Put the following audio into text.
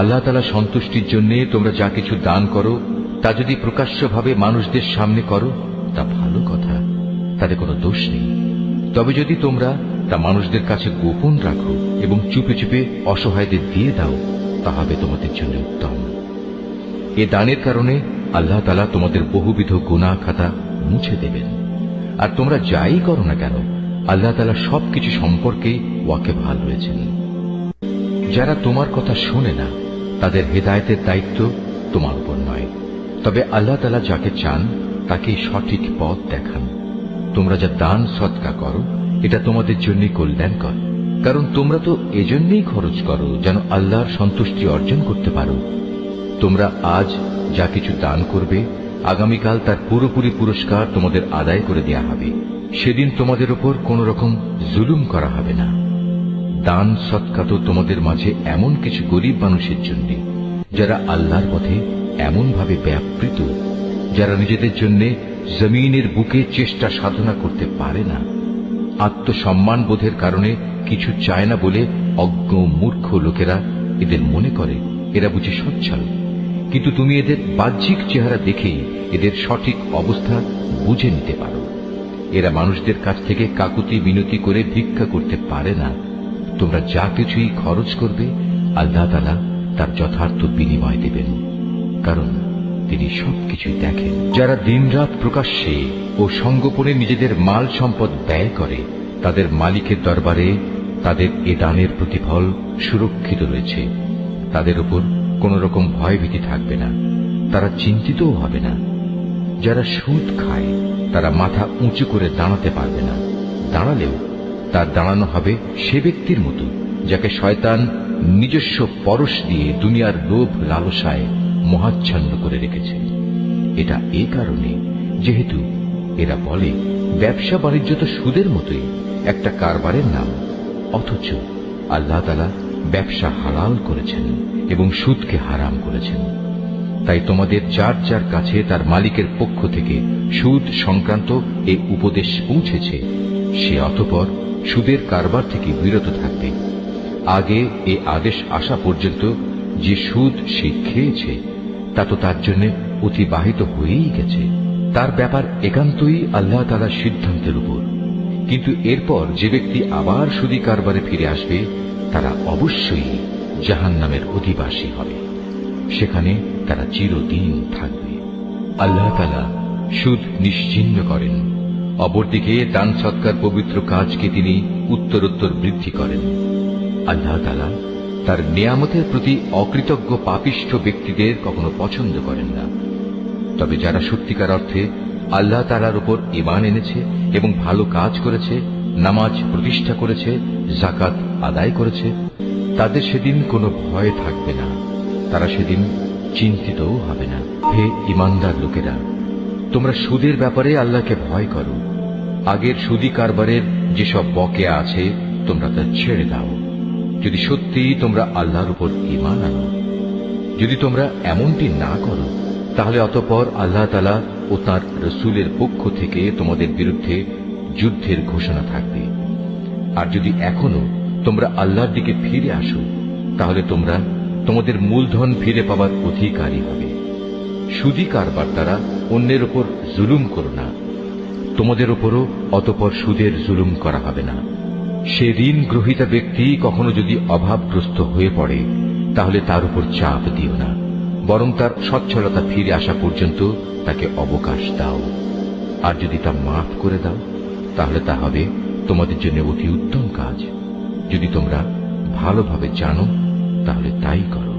আল্লাহ তাআলা সন্তুষ্টির জন্য তোমরা যা কিছু দান করো তা যদি প্রকাশ্যভাবে মানুষদের সামনে করো তা ভালো কথা, তাতে কোনো দোষ নেই। তবে যদি তোমরা তা মানুষদের কাছে গোপন রাখো এবং চুপে চুপে অসহায়দের দিয়ে দাও, তা হবে তোমাদের জন্য উত্তম। এ দানের কারণে আল্লাহ তাআলা তোমাদের বহুবিধ গুনাহ খাতা মুছে দেবেন। আর তোমরা যাই করো না কেন, আল্লাহ তাআলা সবকিছু সম্পর্কে ওয়াকিবহাল রয়েছেন। যারা তোমার কথা শোনে না, তাদের হেদায়েতের দায়িত্ব তোমার উপর নয়, তবে আল্লাহ তাআলা যাকে চান তাকে সঠিক পথ দেখান। তোমরা যা দান সদকা করো এটা তোমাদের জন্যই কল্যাণকর, কারণ তোমরা তো এজন্যই খরচ করো যেন আল্লাহর সন্তুষ্টি অর্জন করতে পারো। তোমরা আজ যা কিছু দান করবে, আগামীকাল তার পুরোপুরি পুরস্কার তোমাদের আদায় করে দেয়া হবে। সেদিন তোমাদের উপর কোন রকম জুলুম করা হবে না। দান সদকা তো তোমাদের মাঝে এমন কিছু গরিব মানুষের জন্য যারা আল্লাহর পথে এমন ভাবে ব্যাপৃত, যারা নিজেদের জন্য জমিনের বুকে চেষ্টা সাধনা করতে পারে না। আত্মসম্মান বোধের কারণে কিছু চায় না বলে অজ্ঞ মূর্খ লোকেরা এদের মনে করে এরা বুঝি সচ্ছল, কিন্তু তুমি এদের বাহ্যিক চেহারা দেখেই এদের সঠিক অবস্থা বুঝে নিতে পারো। এরা মানুষদের কাছ থেকে কাকুতি মিনতি করে ভিক্ষা করতে পারে না। তোমরা যা কিছুই খরচ করবে, আল্লাহ তাআলা তার যথার্থ বিনিময় দেবেন, কারণ তিনি সবকিছুই দেখেন। যারা দিনরাত প্রকাশ্যে ও সঙ্গোপনে নিজেদের মাল সম্পদ ব্যয় করে, তাদের মালিকের দরবারে তাদের এ দানের প্রতিফল সুরক্ষিত রয়েছে। তাদের উপর কোন রকম ভয়ভীতি থাকবে না, তারা চিন্তিতও হবে না। যারা সুদ খায় তারা মাথা উঁচু করে দাঁড়াতে পারবে না, দাঁড়ালেও তার দাঁড়ানো হবে সে ব্যক্তির মতো যাকে শয়তান নিজস্ব পরশ দিয়ে দুনিয়ার লোভ লালসায় মহাচ্ছন্ন করে রেখেছে। এটা এই কারণে যেহেতু এরা বলে ব্যবসা বাণিজ্য তো সুদের মতোই একটা কারবারের নাম, অথচ আল্লাহ তাআলা ব্যবসা হালাল করেছেন এবং সুদকে হারাম করেছেন। তাই তোমাদের যার যার কাছে তার মালিকের পক্ষ থেকে সুদ সংক্রান্ত এই উপদেশ পৌঁছেছে, সে অতঃপর সুদের কারবার থেকে বিরত থাকবে। আগে এ আদেশ আসা পর্যন্ত যে সুদ সে খেয়েছে তা তো তার জন্য অতিবাহিত হয়েই গেছে। তার ব্যাপার একান্তই আল্লাহ তাআলার সিদ্ধান্তের উপর। কিন্তু এরপর যে ব্যক্তি আবার সুদী কারবারে ফিরে আসবে, তারা অবশ্যই জাহান্নামের অধিবাসী হবে, সেখানে তারা চিরদিন থাকবে। আল্লাহ তাআলা সুদ নিশ্চিহ্ন করেন, অপরদিকে দান সৎকার পবিত্র কাজকে তিনি উত্তরোত্তর বৃদ্ধি করেন। আল্লাহ তাআলা তার নিয়ামতের প্রতি অকৃতজ্ঞ পাপিষ্ঠ ব্যক্তিদের কখনো পছন্দ করেন না। তবে যারা সত্যিকার অর্থে আল্লাহ তাআলার উপর ঈমান এনেছে এবং ভালো কাজ করেছে, নামাজ প্রতিষ্ঠা করেছে, যাকাত আদায় করেছে, তাদের সেদিন কোনো ভয় থাকবে না, তারা সেদিন চিন্তিতও হবে না। হে ঈমানদার লোকেরা, তোমরা সুদের ব্যাপারে আল্লাহকে ভয় করো। আগের সুদী কারবারের যেসব বকেয়া আছে তোমরা তা ছেড়ে দাও, যদি সত্যিই তোমরা আল্লাহর উপর ঈমান আনো। যদি তোমরা এমনটি না করো, তাহলে অতঃপর আল্লাহ তাআলা ও তাঁর রাসূলের পক্ষ থেকে তোমাদের বিরুদ্ধে যুদ্ধের ঘোষণা থাকবে। আর যদি এখনো তোমরা আল্লাহর দিকে ফিরে আসো, তাহলে তোমরা তোমাদের মূলধন ফিরে পাবার অধিকারী হবে। সুদী কারবার দ্বারা অন্যের উপর জুলুম করো না, তোমাদের উপরও অতঃপর সুদের জুলুম করা হবে না। সে ঋণ গ্রহীতা ব্যক্তি কখনো যদি অভাবগ্রস্ত হয়ে পড়ে, তাহলে তার উপর চাপ দিও না, বরং তার সচ্ছলতা ফিরে আসা পর্যন্ত তাকে অবকাশ দাও। আর যদি তা মাফ করে দাও, তাহলে তা হবে তোমাদের জন্য অতি উত্তম কাজ। যদি তোমরা ভালোভাবে জানো, তাহলে তাই করো।